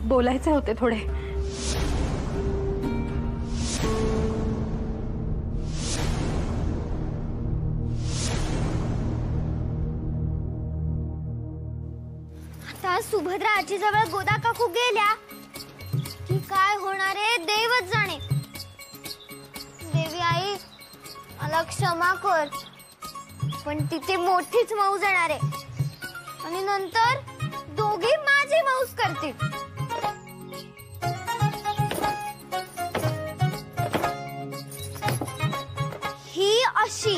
बोलायचे होते थोडे. आता सुभद्रा आजीजवळ गोदा काकू गेल्या की काय होणार आहे देवच जाणे. देवी आई मला क्षमा कर, पण तिथे मोठीच मौज येणार आहे आणि नंतर दोघी माझी मौज करतील. ही अशी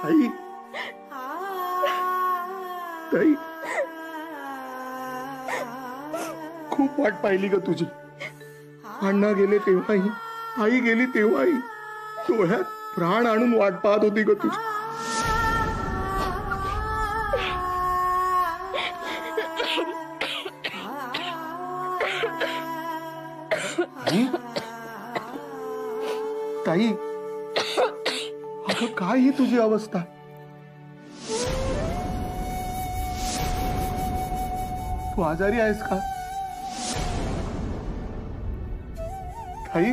ताई ताई खूप वाट पाहिली ग तुझी. अण्णा गेले तेव्हाही, आई गेली तेव्हाही डोळ्यात प्राण आणून वाट पाहत होती ग तुझी. ताई अगं काय ही तुझी अवस्था. तू आजारी आहेस का ताई?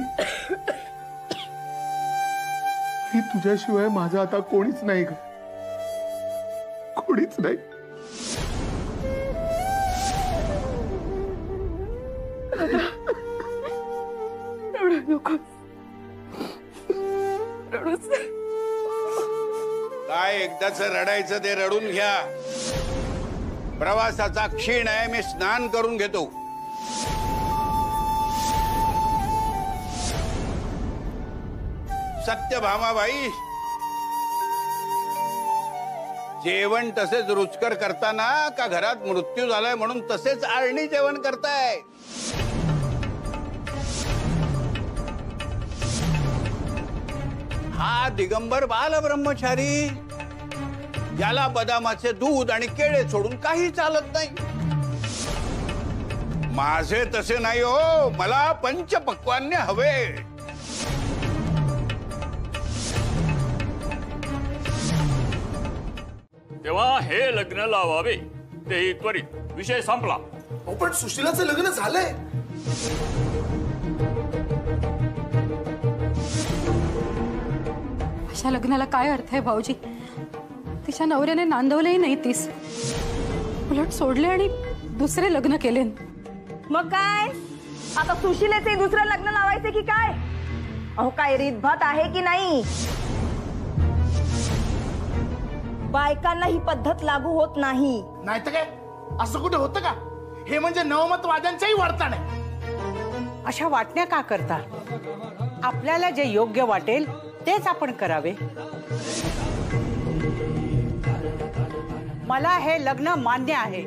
तुझ्याशिवाय माझं आता कोणीच नाही ग, कोणीच नाही. काय एकदाच रडायचं ते रडून घ्या. प्रवासाचा क्षीण आहे, मी स्नान करून घेतो. सत्यभामाबाई, जेवण तसेच रुचकर करताना का घरात मृत्यू झालाय म्हणून तसेच आळणी जेवण करताय? हा दिगंबर बाल ब्रह्मचारी, याला बदामाचे दूध आणि केळे सोडून काही चालत नाही. माझे तसे नाही हो, मला पंचपक्वान्य हवे. तेव्हा हे लग्न लावावे, तेही त्वरित. विषय संपला. पण सुशीलाचं लग्न झालंय. अशा लग्नाला काय अर्थ आहे भाऊजी? तिच्या नवऱ्याने नांदवलंही नाही तीस, उलट सोडले आणि दुसरे लग्न केले. मग काय आता सुशिलेचे दुसरं लग्न लावायचे की काय? अहो काय रीतभात आहे की नाही? बायकांना ही पद्धत लागू होत नाही. नाही तर काय असं कुठे होतं का? हे म्हणजे नवमतवाद्यांच्याही वर्तन आहे. अशा वाटण्या का करता? आपल्याला जे योग्य वाटेल तेच आपण करावे. मला हे लग्न मान्य आहे.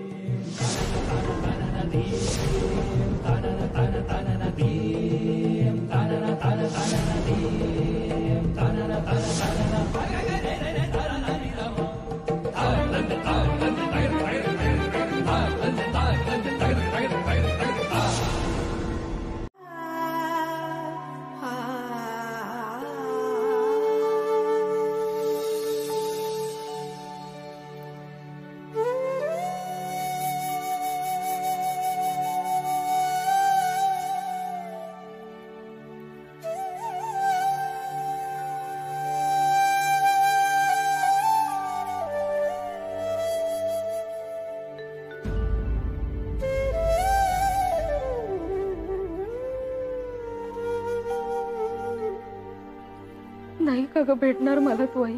नाही का ग भेटणार मला तू आई?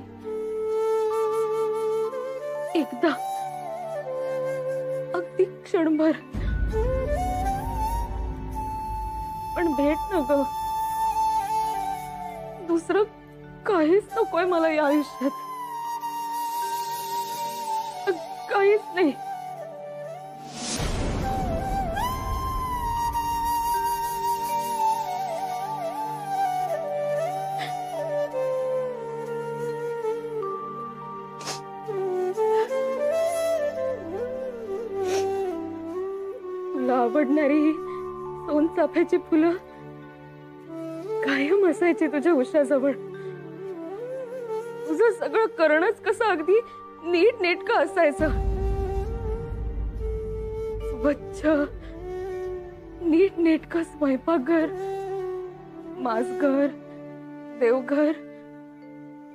एकदा अगदी क्षणभर पण भेट न ग. दुसरं काहीच नकोय मला या आयुष्यात. काहीच नाही. आवडणारी सोनचाफ्याची फुलं कायम असायची तुझ्या उशाजवळ. तुझं सगळं करणंच कसं अगदी नीट नेटकं असायचं. स्वच्छ नीट नेटकं स्वयंपाकघर, मासघर, देवघर,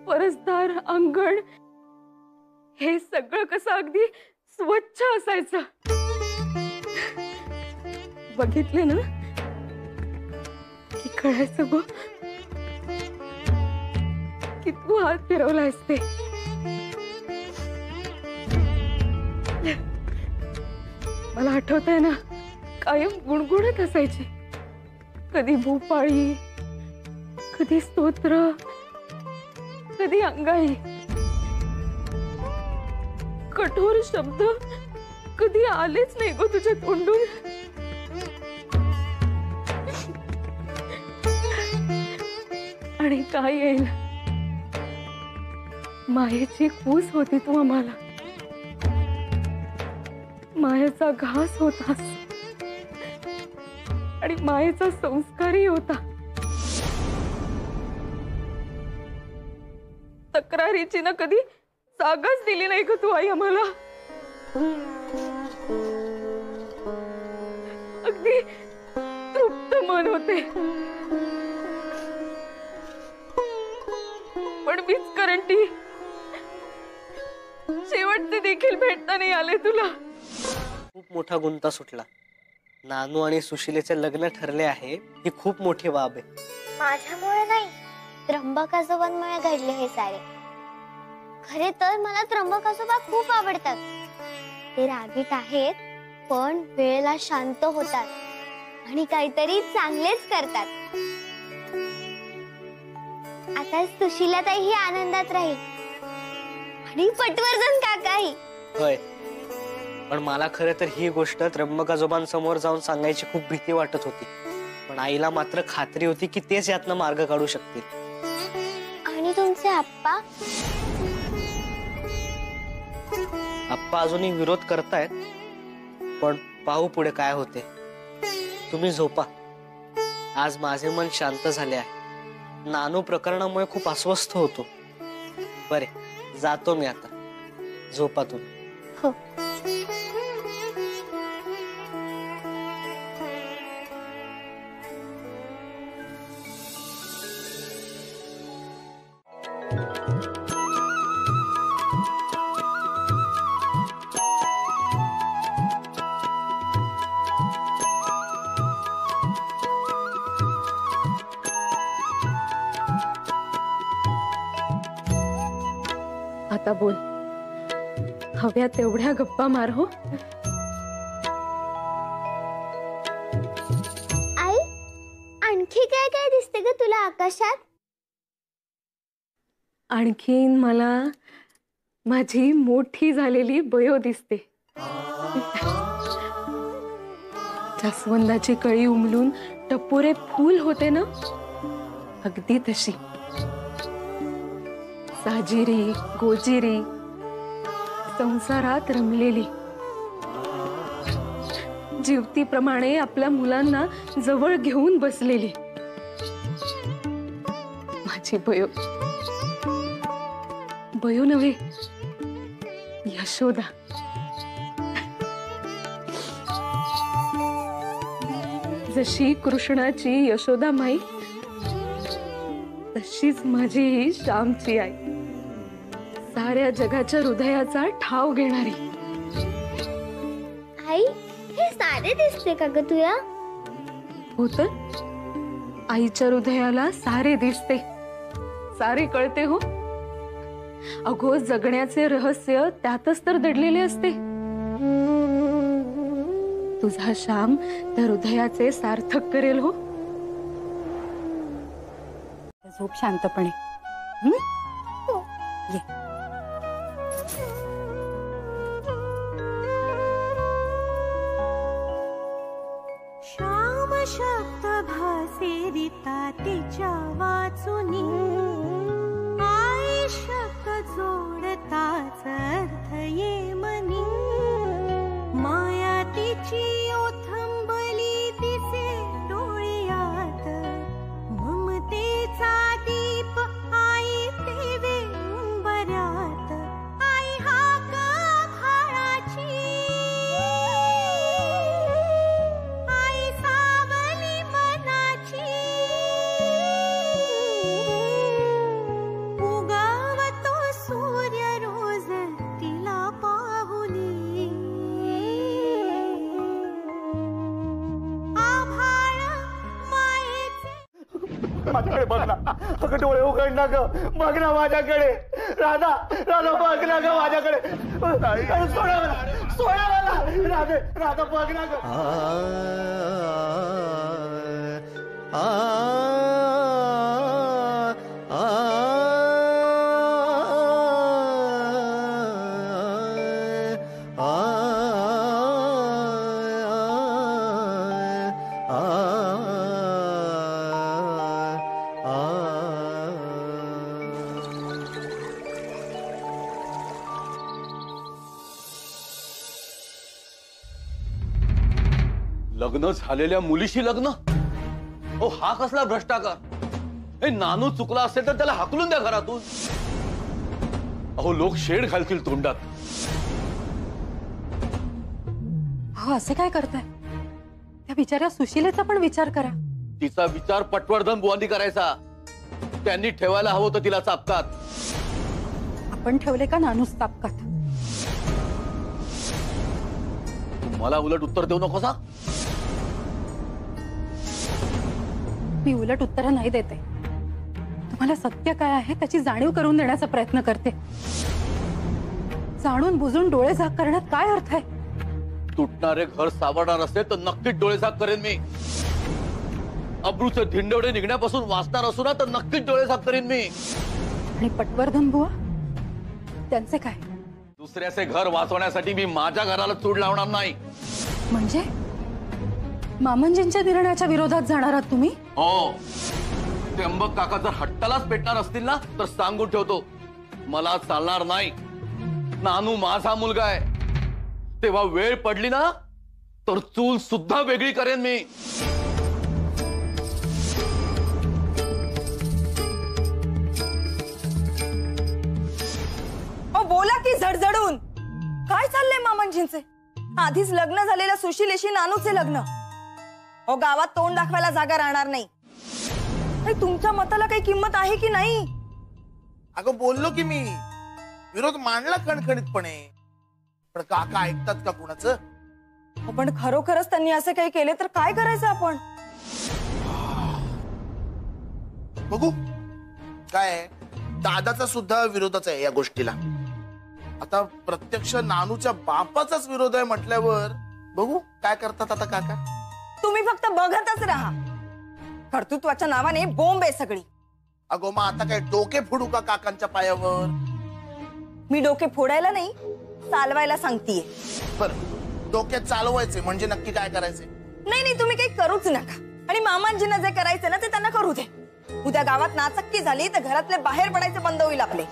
परसदार, अंगण हे सगळं कसं अगदी स्वच्छ असायचं. बघितले ना की कळायचं गो की तू हात फिरवलायस ते. मला आठवतंय ना कायम गुणगुणत असायची. कधी भूपाळी, कधी स्तोत्र, कधी अंगाई. कठोर शब्द कधी आलेच नाही गो तुझ्या तोंडून. आणि काय येईल? मायेची कूस होती तू आम्हाला. मायेचा घास होतास आणि मायेचा संस्कारही होता. तक्रारीची ना कधी जागाच दिली नाही का तू आई आम्हाला. अगदी तृप्त मन होते. पण मीच करंटी शेवटचे देखील भेटता नाही आले तुला. खूप मोठा गुंता सुटला. नानू आणि सुशिलेचे लग्न ठरले आहे ही खूप मोठी बाब आहे. माझ्यामुळे नाही, त्र्यंबकासोबांमुळे घडले हे सारे. खरे तर मला त्र्यंबकासोबा खूप आवडतात. ते रागीट आहेत पण वेळेला शांत होतात आणि काहीतरी चांगलेच करतात. आता सुशिलाताई ही आनंदात राहील आणि पटवर्धन काकाही. होय, पण मला खरं तर ही गोष्ट त्र्यंबकाजोबांसमोर जाऊन सांगायची खूप भीती वाटत होती. पण आईला मात्र खात्री होती की तेच यातनं मार्ग काढू शकतील. आणि तुमचे आप्पा? आप्पा अजूनही विरोध करतायत, पण पाहू पुढे काय होते. तुम्ही झोपा. आज माझे मन शांत झाले आहे. नानू प्रकरणामुळे खूप अस्वस्थ होतो. बरे, जातो मी आता. झोपा तुम्ही. हो. आता बोल, हव्या तेवढ्या गप्पा मार हो. आई, आणखी काय काय दिसते ग तुला आकाशात? आणखीन मला माझी मोठी झालेली बयो दिसते. जास्वंदाची कळी उमलून टपोरे फूल होते ना, अगदी तशी. साजिरी गोजिरी संसारात रमलेली, जीवतीप्रमाणे आपल्या मुलांना जवळ घेऊन बसलेली माझी बयो. बयो नव्हे, यशोदा. जशी कृष्णाची यशोदा माई, तशीच माझी ही श्यामची आई, साऱ्या जगाच्या हृदयाचा ठाव घेणारी. आई, हे सारे दिसते का ग तुला? हो तर, आईच्या हृदयाला सारे दिसते, सारे कळते हो. अगो, जगण्याचे रहस्य त्यातच तर दडलेले असते. तुझा श्याम त्या हृदयाचे सार्थक करेल हो. झोप शांतपणे. ये. श्याम शब्द भासे रिता तिच्या वाचुनी, आई शब्द जोडताच अर्थ ये मनी. माया तिची ओथंबली दिसे डोळ्यात, ममतेचा दीप आई तेवे उंबऱ्यात. आई हाक भाळाची, आई सावली मनाची. उगावतो सूर्य रोज तिला पाहुनी. माझ्याकडे बघ ना, अगं डोळे उघड ना ग, बघ ना माझ्याकडे. राधा, राधा बघ ना ग माझ्याकडे. सोडा मला, सोडा मला. राधे, राधा बघ ना ग. लग्न झालेल्या मुलीशी लग्न? ओ, हा कसला भ्रष्टाचार? हे नानू चुकला असेल तर त्याला हाकलून द्या घरातून. अहो, लोक शेड घालतील तोंडात. हो, असे काय करताय? त्या बिचाऱ्या सुशीलेचा पण विचार करा. तिचा विचार पटवर्धन बुवांनी करायचा. त्यांनी ठेवायला हवं होतं तिला चापकात. आपण ठेवले का नानूस तापकात? मला उलट उत्तर देऊ नकोसा. मी उलट उत्तर नाही देते. तुम्हाला सत्य काय आहे त्याची जाणीव करून देण्याचा प्रयत्न करते. जाणून बुजून डोळे झाक करण्यात काय अर्थ आहे? तुटणारे घर सावरणार असेल तर नक्कीच डोळे झाक करेन मी. अब्रूचे धिंडवडे निघण्यापासून वाचणार असू ना तर नक्कीच डोळे झाक करेन मी. आणि पटवर्धन बुवा, त्यांचे काय? दुसऱ्याचे घर वाचवण्यासाठी मी माझ्या घराला चूड लावणार नाही. म्हणजे मामंजींच्या निर्णयाच्या विरोधात जाणार आहात तुम्ही? हो. त्र्यंबक काका जर हट्टालाच पेटणार असतील ना तर सांगून ठेवतो, मला चालणार नाही. नानू माझा मुलगा आहे. तेव्हा वेळ पडली ना तर चूल सुद्धा वेगळी करेन मी. बोला की झडझडून. काय चाललंय मामांजींचे? आधीच लग्न झालेल्या सुशीलेशी नानूचे लग्न. हो, गावात तोंड दाखवायला जागा राहणार नाही. तुमच्या मताला काही किंमत आहे की नाही? अगं बोललो की मी, विरोध मांडला खणखणीतपणे, पण काका ऐकतात का कुणाचं? पण खरोखरच त्यांनी असे काही केले तर काय करायचं आपण? बघू काय, दादाचा सुद्धा विरोधच आहे या गोष्टीला. आता प्रत्यक्ष नानूच्या बापाचाच विरोध आहे म्हटल्यावर बघू काय करतात आता काका. तुम्ही फक्त बघतच राहा. कर्तृत्वाच्या नावाने बोंब आहे सगळी. अगो मग आता काय डोके फोडू का काकांच्या पायावर? मी डोके फोडायला नाही, चालवायला सांगतीये. बर, डोके चालवायचे म्हणजे नक्की काय करायचे? नाही नाही, तुम्ही काही करूच नका. आणि मामांजींना जे करायचं ना ते त्यांना करू दे. उद्या गावात नाचक्की झाली तर घरातले बाहेर पडायचे बंद होईल आपले.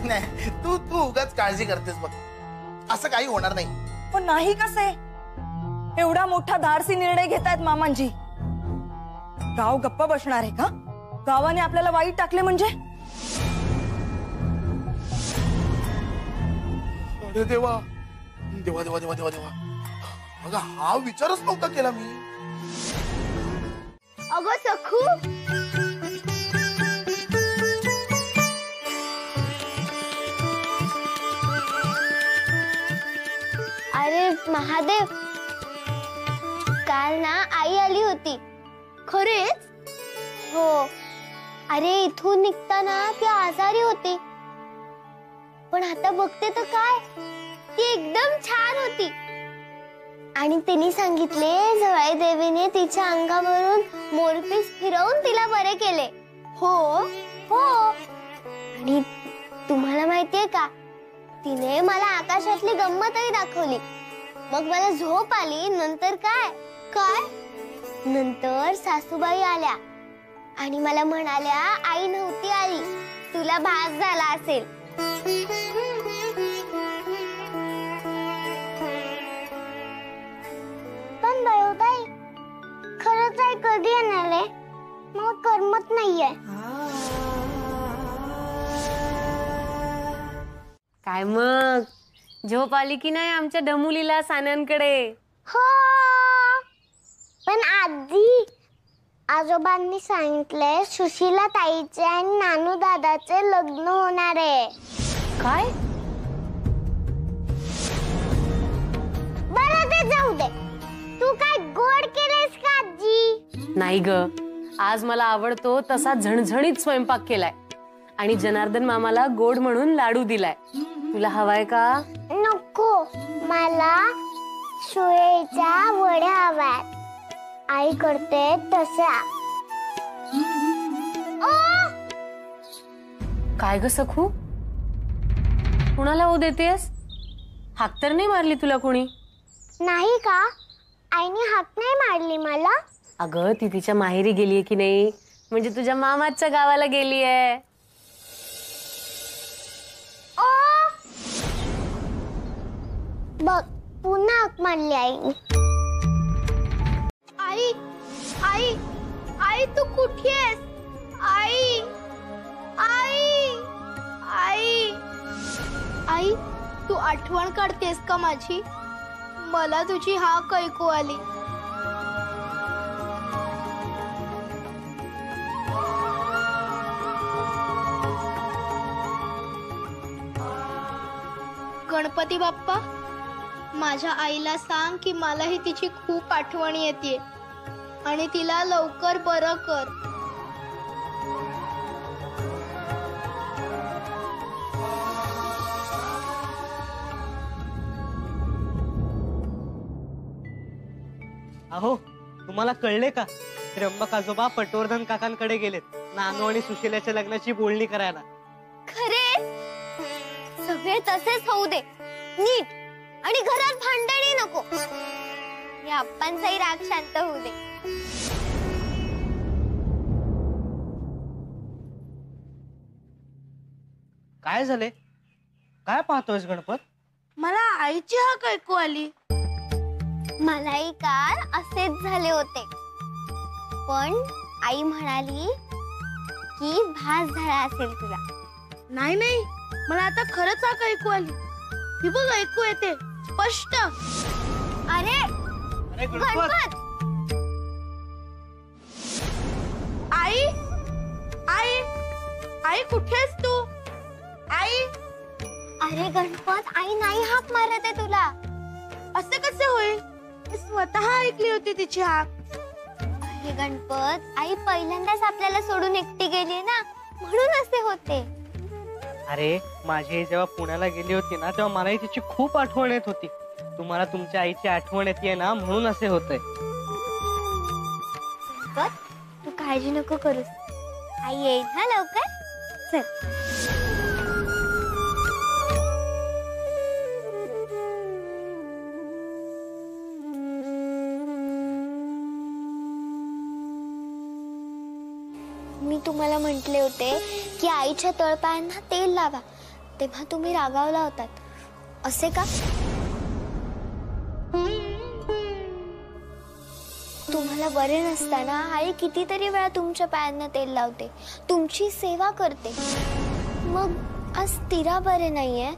नाही, तू उगाच काळजी करतेस बघ. असं काही होणार नाही. पण नाही कसे, एवढा मोठा धाडसी निर्णय घेतायत मामांजी. गाव गप्प बसणार आहे का? गावाने आपल्याला वाईट टाकले म्हणजे? अरे देवा देवा देवा देवा देवा देवा, अगं हा विचारच नव्हता केला मी. अगं सखू, अरे महादेव, काल ना आई आली होती. खरेच? हो. अरे इथून निघताना ती आजारी होती, पण आता बघते तर काय, ती एकदम छान होती. आणि तिने सांगितले जवाई देवीने तिच्या अंगावरून मोरपीस फिरवून तिला बरे केले. हो हो. आणि तुम्हाला माहितीये का, तिने मला आकाशातली गंमतही दाखवली. मग मला झोप आली. नंतर काय काय नंतर सासूबाई आल्या आणि मला म्हणाल्या आई नव्हती आली, तुला भास झाला असेल. पण बाई, खरंच आई कधी येणार आहे? मला करमत नाहीये. काय मग, झोप आली की नाही आमच्या डमुलीला सान्यांकडे? हो, पण आधी आजोबांनी सांगितलंय सुशीला ताईचे आणि नानू दादाचे लग्न होणार आहे. काय? बरं ते जाऊ दे. तू काय गोड केलेस का आजी? नाही ग, आज मला आवडतो तसा झणझणीत स्वयंपाक केलाय आणि जनार्दन मामाला गोड म्हणून लाडू दिलाय. तुला हवाय का? नको, मला सोयीच्या वड्या हव्यात. आई करते तशा. काय ग सखू, कुणाला हो देतेस? हाक तर नाही मारली तुला कोणी? नाही का, आईने हाक नाही मारली मला. अगं ती तिच्या माहेरी गेलीये की नाही, म्हणजे तुझ्या मामाच्या गावाला गेलीये. बघ, पुन्हा हाक मारली आईने. आई आई आई, तू कुठे आहेस? आई आई आई आई, तू आठवण काढतेस का माझी? मला तुझी हाक ऐकू आली. गणपती बाप्पा, माझ्या आईला सांग की मलाही तिची खूप आठवण येते आणि तिला लवकर बरं कर. अहो, तुम्हाला कळले का? त्र्यंबक आजोबा पटवर्धन काकांकडे गेलेत नानू आणि सुशीलाच्या लग्नाची बोलणी करायला. खरे, सगळे तसेच होऊ दे नीट, आणि घरात भांडणी नको. या आप्पांचाही राग शांत होऊ दे. काय झाले? काय पाहतोयस गणपत? मला आईची हाक ऐकू आली. मलाही काल असेच झाले होते, पण आई म्हणाली की भास झाला असेल तुला. नाही नाही, मला आता खरंच हाक ऐकू आली. ही बघ, ऐकू येते स्पष्ट. अरे गणपत, आई आई आई, कुठेस तू? आई. अरे गणपत, आई नाही हाक मारत आहे तुला. असे कसे होईल? मी स्वतः ऐकली होती तिची हाक. अरे गणपत, आई पहिल्यांदाच आपल्याला सोडून एकटी गेली ना, म्हणून असे होते. अरे माझी आई जेव्हा पुण्याला गेली होती ना तेव्हा मलाही तिची खूप आठवण येत होती. तुम्हाला तुमच्या आईची आठवण येते ना म्हणून असे होतंय. तू काळजी नको करूस, आई येईल हा लवकर. चल. मी तुम्हाला म्हटले होते की आईच्या तळपायांना तेल लावा, तेव्हा तुम्ही रागावला होतात. असे का? तुम्हाला बरे नसताना आई कितीतरी वेळा तुमच्या पायांना तेल लावते, तुमची सेवा करते. मग आज तिला बरे नाहीये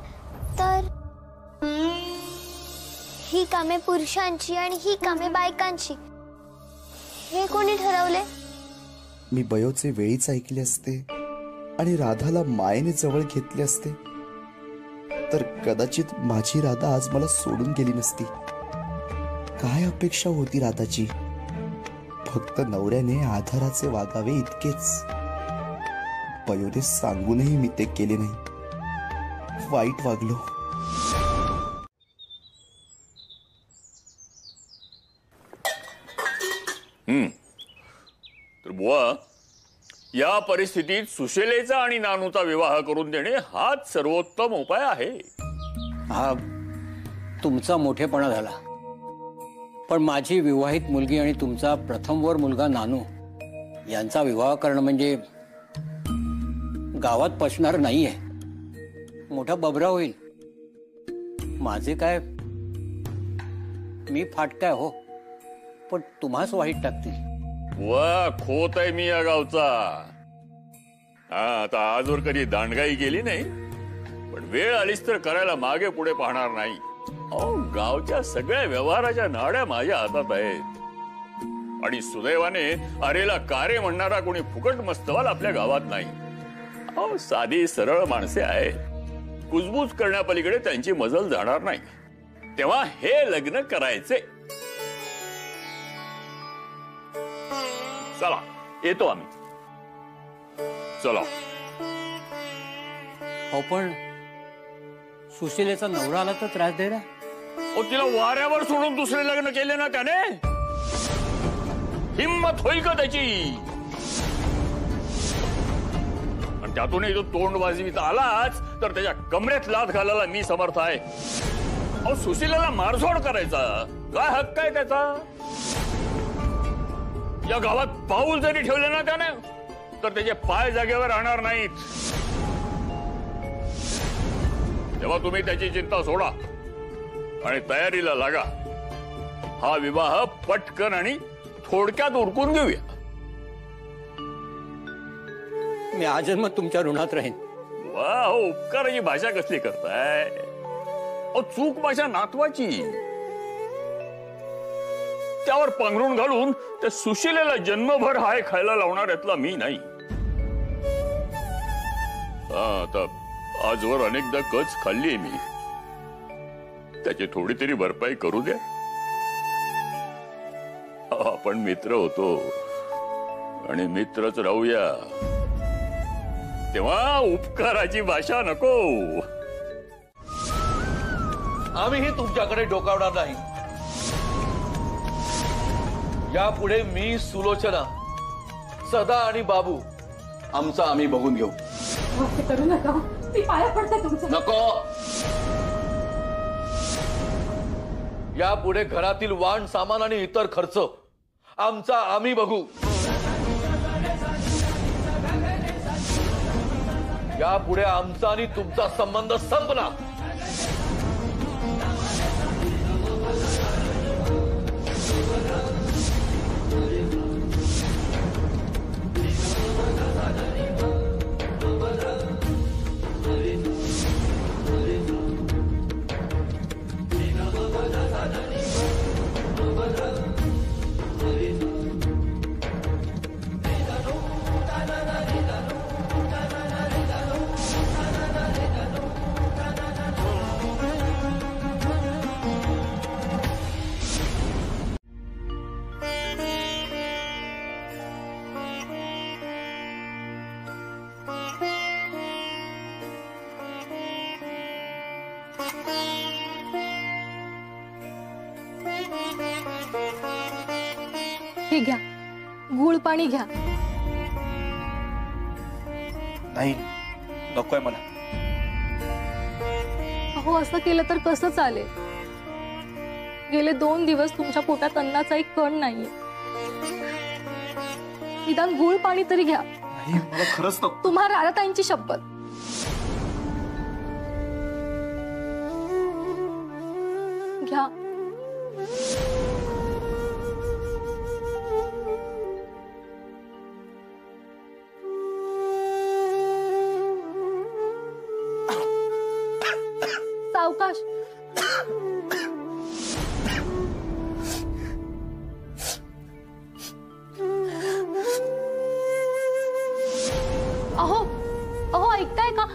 तर ही कामे पुरुषांची आणि ही कामे बायकांची, हे कोणी ठरवले? मी बयोचे वेळीच ऐकले असते आणि राधाला मायेने जवळ घेतले असते तर कदाचित माझी राधा आज मला सोडून गेली नसती. काय अपेक्षा होती राधाची? फक्त नवऱ्याने आधाराचे वागावे इतकेच. बयोने सांगूनही मी ते केले नाही. वाईट वागलो. तर बुवा, या परिस्थितीत सुशेलेचा आणि नानूचा विवाह करून देणे हाच सर्वोत्तम उपाय आहे. हा तुमचा मोठेपणा झाला, पण माझी विवाहित मुलगी आणि तुमचा प्रथमवर मुलगा नानू यांचा विवाह करणं म्हणजे गावात पचणार नाहीये. मोठा बबरा होईल. माझे काय, मी फाटकाय हो, पण तुम्हाच वाईट टाकतील. वा, खोत आहे मी या गावचा. हा, आता आजवर कधी दांडगाई केली नाही, पण वेळ आलीच तर करायला मागे पुढे पाहणार नाही. अहो, गावच्या सगळ्या व्यवहाराच्या नाड्या माझ्या हातात आहेत आणि सुदैवाने अरेला कारे म्हणणारा कोणी फुकट मस्तवाल आपल्या गावात नाही. अहो, साधी सरळ माणसे आहेत. कुजबूज करण्यापलीकडे त्यांची मजल जाणार नाही. तेव्हा हे लग्न करायचे. चला, येतो आम्ही. चला. हो, पण सुशीलेचा नवरा आला तर त्रास दे ना. तिला वाऱ्यावर सोडून दुसरे लग्न केले ना त्याने, हिम्मत होईल का त्याची? आणि त्यातूनही तो तोंड वाजवीत आलाच तर त्याच्या कमरेत लाथ घालायला मी समर्थ आहे. अहो, सुशीलेला मारझोड करायचा काय हक्क आहे त्याचा? या गावात पाऊल जरी ठेवले ना त्याने तर त्याचे पाय जागेवर राहणार नाहीत. तेव्हा तुम्ही त्याची चिंता सोडा आणि तयारीला लागा. हा विवाह पटकन आणि थोडक्यात उरकून घेऊया. मी आजन्म तुमच्या ऋणात राहीन. वा, हो, उपकाराची भाषा कसली करताय? अहो, चूक माझ्या नातवाची. त्यावर पांघरून घालून त्या सुशिलेला जन्मभर हाय खायला लावणार यातला मी नाही. आता आजवर अनेकदा कच खाल्ली मी. त्याची थोडी तरी भरपाई करू द्या. आपण मित्र होतो आणि मित्रच राहूया. तेव्हा उपकाराची भाषा नको. आम्हीही तुमच्याकडे डोकावणार नाही. यापुढे मी, सुलोचना, सदा आणि बाबू आमचा आम्ही बघून घेऊ. करू नका, ती पाया पडते तुमचं. नको. यापुढे घरातील वाण सामान आणि इतर खर्च आमचा आम्ही बघू. यापुढे आमचा आणि तुमचा संबंध संपला. हे घ्या, गुळ पाणी घ्या. नाही, नकोय मला. अहो असं केलं तर कसं चालेल? गेले 2 दिवस तुमच्या पोटात अन्नाचा एक कण नाहीये. निदान गुळ पाणी तरी घ्या. नाही, मला खरंच नको. तुम्हा राधाताईंची शपथ. घ्या. सावकाश. अहो अहो ऐकताय का?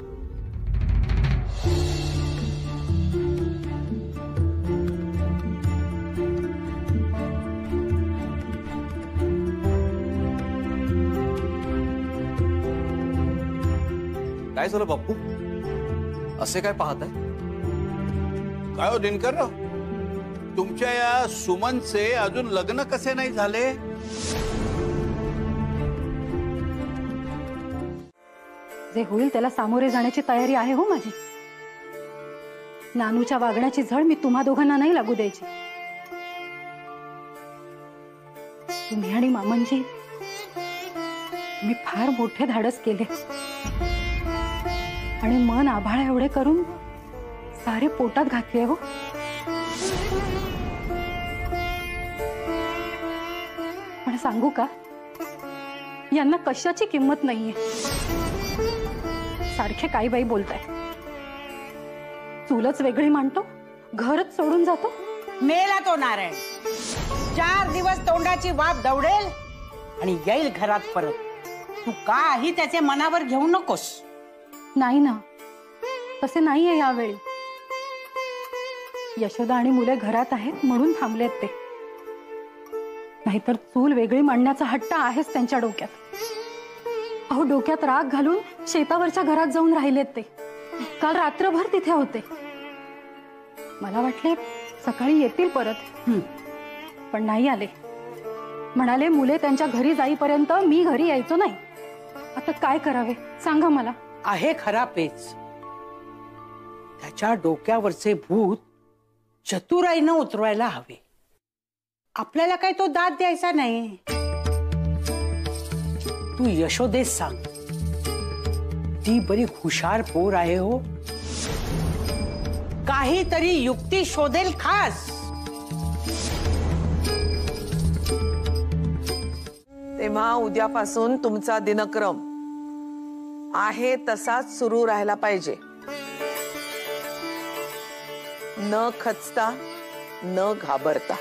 काय झालं बाप्पू? असे काय पाहताय? काय हो दिनकरराव, तुमच्या या सुमनचे अजून लग्न कसे नाही झाले? जे होईल त्याला सामोरे जाण्याची तयारी आहे हो माझी. नानूच्या वागण्याची झळ मी तुम्हा दोघांना नाही लागू द्यायची. तुम्ही आणि मामनजी मी फार मोठे धाडस केले आणि मन आभाळ एवढे करून सारे पोटात घातले हो. पण सांगू का, यांना कशाची किंमत नाहीये. सारखे काही बाई बोलताय. चूलच वेगळी मांडतो, घरच सोडून जातो. मेला तो नारायण. 4 दिवस तोंडाची वाफ दवडेल आणि येईल घरात परत. तू काही त्याचे मनावर घेऊ नकोस. नाही ना, तसे नाहीये यावेळी. यशोदा आणि मुले घरात आहेत म्हणून थांबलेत ते. नाहीतर चूल वेगळी मांडण्याचा हट्ट आहेच त्यांच्या डोक्यात. अहो डोक्यात राग घालून शेतावरच्या घरात जाऊन राहिलेत ते. काल रात्रभर तिथे होते. मला वाटले सकाळी येतील परत, पण नाही आले. म्हणाले मुले त्यांच्या घरी जाईपर्यंत मी घरी यायचो नाही. आता काय करावे सांगा मला. आहे खरा पेच. त्याच्या डोक्यावरचे भूत चतुराईनं उतरवायला हवे. आपल्याला काय तो दाद द्यायचा नाही. तू यशोदेस सांग, ती बरी हुशार पोर आहे हो. काहीतरी युक्ती शोधेल खास. तेव्हा उद्यापासून तुमचा दिनक्रम आहे तसाच सुरू राहायला पाहिजे. न खचता, न घाबरता.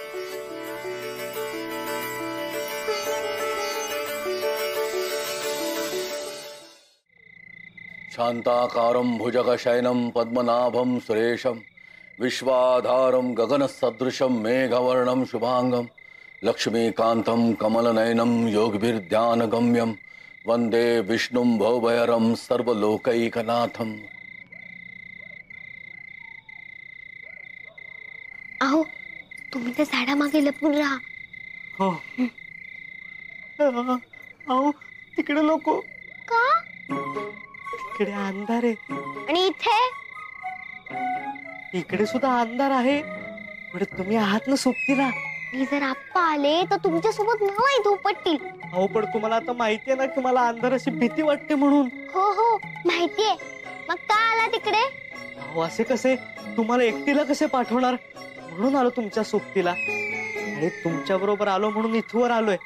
शांताकारं भुजगशयनं पद्मनाभं सुरेशं विश्वाधारं गगनसदृशं मेघवर्णं शुभांगं लक्ष्मीकान्तं कमलनयनं योगभिर्ध्यानगम्यं वंदे विष्णुं भवभयरं सर्वलोकैकनाथं. अहो तुम्ही त्या झाडामागे लपून राहा. हो. अहो तिकडे नको. का? तिकडे अंधार आहे. आणि इथे? इकडे सुद्धा अंधार आहे. पण तुम्ही आहात ना सोबतीला. मी जर आप्पा आले तर तुमच्या सोबत नाही धोपटतील. अहो पण तुम्हाला आता माहितीये ना की मला अंधाराची भीती वाटते म्हणून. हो हो माहितीये. मग का आला तिकडे? अहो असे कसे, तुम्हाला एकटीला कसे पाठवणार म्हणून आलो तुमच्या सोबतीला. आणि तुमच्या बरोबर आलो म्हणून इथवर आलोय.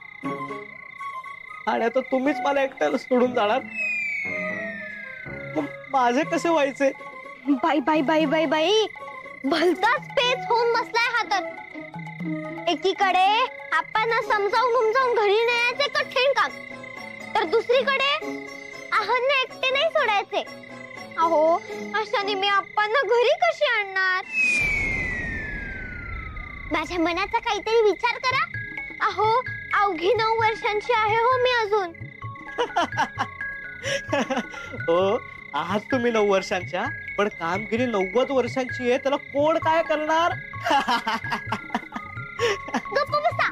आणि आता तुम्हीच मला एकट्याला सोडून जाणार. माझे कसे व्हायचे? बाई बाई बाई बाई बाई, भलताच पेच होऊन बसलाय हातात. एकीकडे आपण समजावून उमजावून घरी नेण्याचे कठीण काम, तर दुसरीकडे आहनने एकटे नाही सोडायचे. अहो अशाने मी आप्पांना घरी कशी आणणार? माझ्या मनाचा काहीतरी विचार करा. अहो अवघी 9 वर्षांची आहे हो मी अजून. हो आहात तुम्ही 9 वर्षांच्या, पण कामगिरी 90 वर्षांची आहे. त्याला कोण काय करणार? गप्प बसा.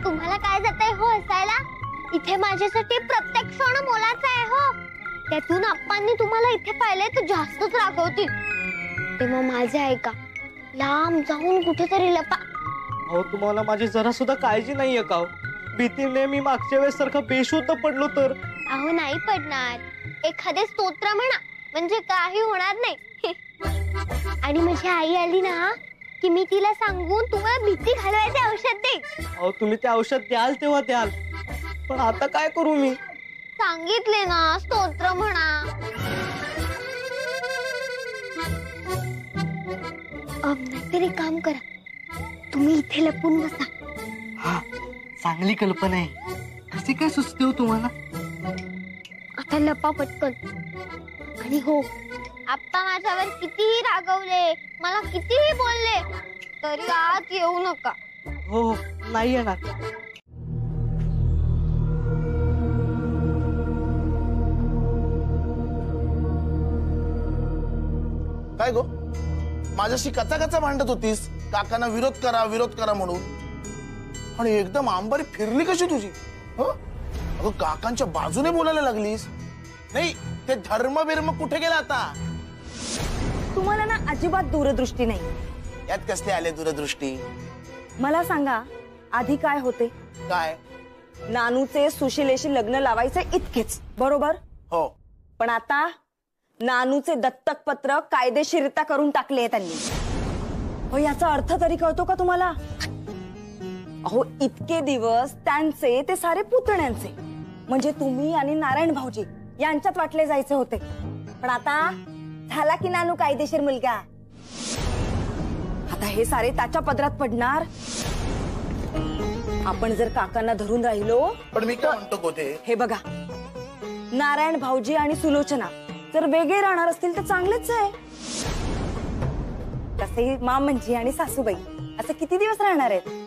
तुम्हाला काय जातंय हो हसायला? इथे माझ्यासाठी प्रत्येक क्षण मोलाचा आहे हो. त्यातून अप्पांनी तुम्हाला इथे पाहिलंय तर जास्तच रागवतील. तेव्हा माझे ऐका, लांब जाऊन कुठेतरी लपा. अहो तुम्हाला माझी जरा सुद्धा काळजी नाहीये का? भीतीने मी मागच्या वेळेस सारखं बेशुद्ध पडलो तर? अहो नाही पडणार. एखादे स्तोत्र म्हणा म्हणजे काही होणार नाही. आणि माझी आई आली ना की मी तिला सांगून तुम्हाला भीती घालवायचे औषध देईन. अहो तुम्ही ते औषध द्याल तेव्हा द्याल, पण आता काय करू मी? सांगितले ना स्तोत्र म्हणा. नाहीतर एक काम करा, तुम्ही इथे लपून बसा. हा चांगली कल्पना आहे. कसे काय सुचते हो तुम्हाला? आता लपा पटकन. आणि हो, आप्पा माझ्यावर कितीही रागवले, मला कितीही बोलले तरी आत येऊ नका. हो नाही येणार. काय गो, माझ्याशी कचा कचा भांडत होतीस, काकांना विरोध करा म्हणून, आणि एकदम आंबारी फिरली कशी तुझी? अगं काकांच्या बाजूने बोलायला लागलीस. नाही ते धर्म बिर्म कुठे गेला आता? तुम्हाला ना अजिबात दूरदृष्टी नाही. यात कसले आले दूरदृष्टी? मला सांगा, आधी काय होते? काय? नानूचे सुशिलेशी लग्न लावायचे इतकेच, बरोबर? हो. पण आता नानूचे दत्तक पत्र कायदेशीरित्या करून टाकले त्यांनी. हो, याचा अर्थ तरी कळतो का तुम्हाला? अहो इतके दिवस त्यांचे ते सारे पुतण्यांचे, म्हणजे तुम्ही आणि नारायण भाऊजी यांच्यात वाटले जायचे होते. पण आता झाला की नानू कायदेशीर मुलगा. आता हे सारे त्याच्या पदरात पडणार. आपण जर काकांना धरून राहिलो. पण मी काय म्हणतो गोते, हे बघा, नारायण भाऊजी आणि सुलोचना जर वेगळे राहणार असतील तर चांगलेच आहे. तसे मामंजी आणि सासूबाई असं किती दिवस राहणार आहेत?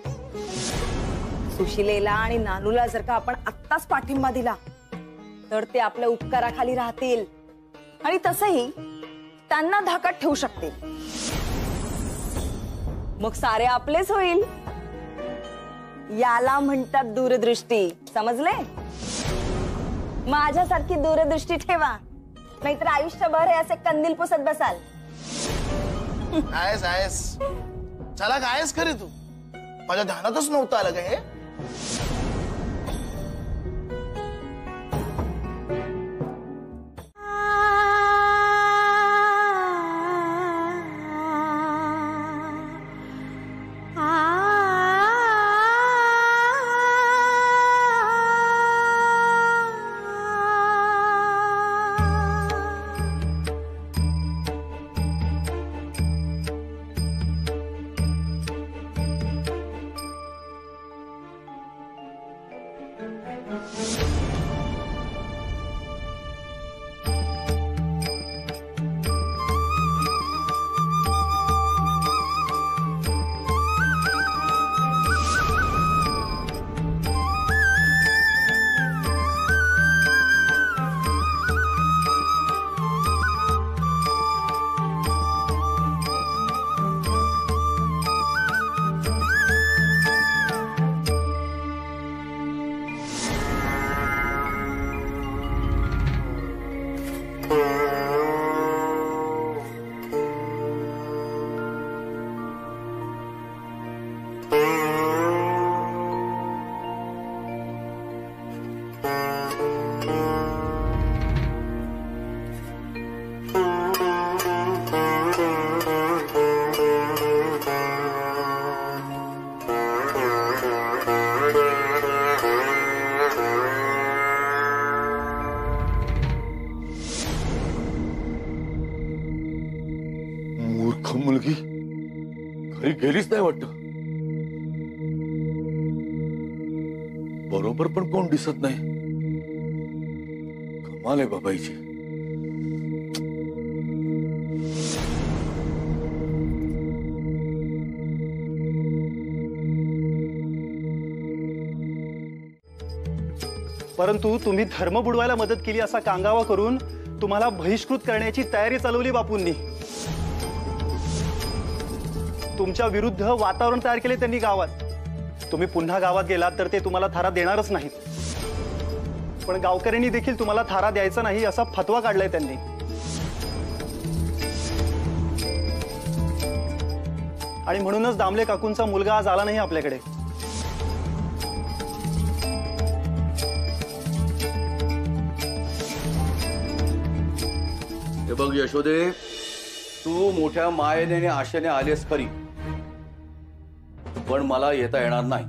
सुशिलेला आणि नानूला जर का आपण आत्ताच पाठिंबा दिला तर ते आपल्या उपकाराखाली राहतील आणि तसंही त्यांना धाकात ठेवू शकतील. मग सारे आपलेच होईल. याला म्हणतात दूरदृष्टी, समजले? माझ्यासारखी दूरदृष्टी ठेवा, नाहीतर आयुष्यभर हे असे कंदील पुसत बसाल. आहेस चला गायस खरी तू, माझ्या ध्यानातच नव्हतं आलं का हे? मुलगी घरी गेलीच नाही वाटत. बरोबर पण कोण दिसत नाही. कमाल आहे बाबाईची. परंतु तुम्ही धर्म बुडवायला मदत केली असा कांगावा करून तुम्हाला बहिष्कृत करण्याची तयारी चालवली बापूंनी. तुमच्या विरुद्ध वातावरण तयार केले त्यांनी गावात. तुम्ही पुन्हा गावात गेलात तर ते तुम्हाला थारा देणारच नाहीत. पण गावकऱ्यांनी देखील तुम्हाला थारा द्यायचा नाही असा फतवा काढलाय त्यांनी. आणि म्हणूनच दामले काकूंचा मुलगा आज आला नाही आपल्याकडे. हे बघ यशोदे, तू मोठ्या मायेने आणि आशेने आलीस खरी, पण मला येता येणार नाही.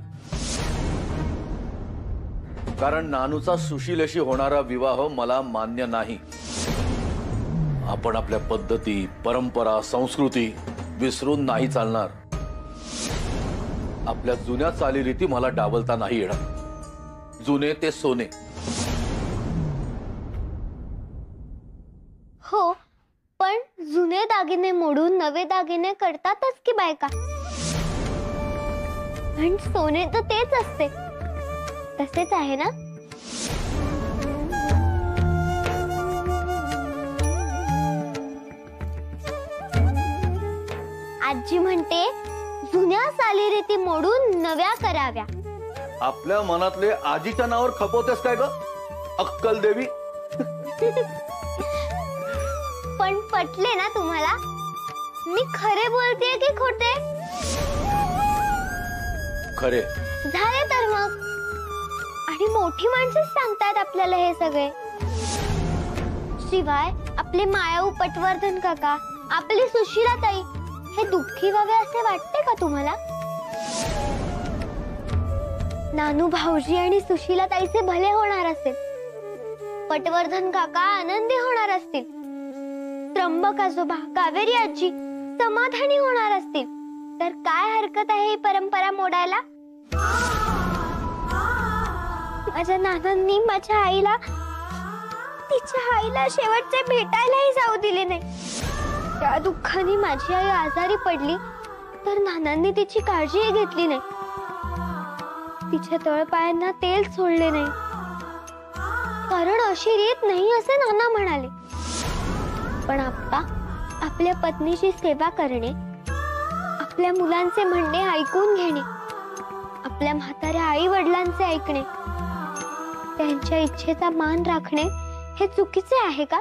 कारण नानूचा सुशीलेशी होणारा विवाह मला मान्य नाही. आपण आपल्या पद्धती, परंपरा, संस्कृती विसरून नाही चालणार. आपल्या जुन्या चालीरीती मला डावलता नाही येणार. जुने ते सोने. हो, पण जुने दागिने मोडून नवे दागिने करतातच की बायका. पण सोने तर तेच असते. तसेच आहे ना? आजी म्हणते जुन्या चालीरीती मोडून नव्या कराव्या. आपल्या मनातले आजीच्या नावावर खपवतेस काय ग अक्कल देवी? पण पटले ना तुम्हाला? मी खरे बोलतेय की खोटे? खरे. झाले तर मग. आणि मोठी माणसं सांगतात आपल्याला हे सगळे. शिवाय आपले मायाऊ पटवर्धन काका, आपली सुशीलाताई हे दुःखी व्हावे असे वाटते का तुम्हाला? नानू भाऊजी आणि सुशीलाताईचे भले होणार असेल. पटवर्धन काका आनंदी होणार असतील. त्र्यंबक आजोबा, कावेरी आजी समाधानी होणार असतील. तर काय हरकत आहे ही परंपरा मोडायला? माझ्या नानांनी माझ्या आईला, तिच्या आईला शेवटचे भेटायलाही जाऊ दिले नाही. त्या दुःखाने माझी आई आजारी पडली तर नानांनी तिची काळजीही घेतली नाही. तिच्या तळपायांना तेल सोडले नाही. कारण अशी रीत नाही असे नाना म्हणाले. पण आप्पा, आपल्या पत्नीची सेवा करणे, आपल्या मुलांचे म्हणणे ऐकून घेणे, आपल्या म्हाताऱ्या आई वडिलांचे ऐकणे, त्यांच्या इच्छेचा मान राखणे हे चुकीचे आहे का?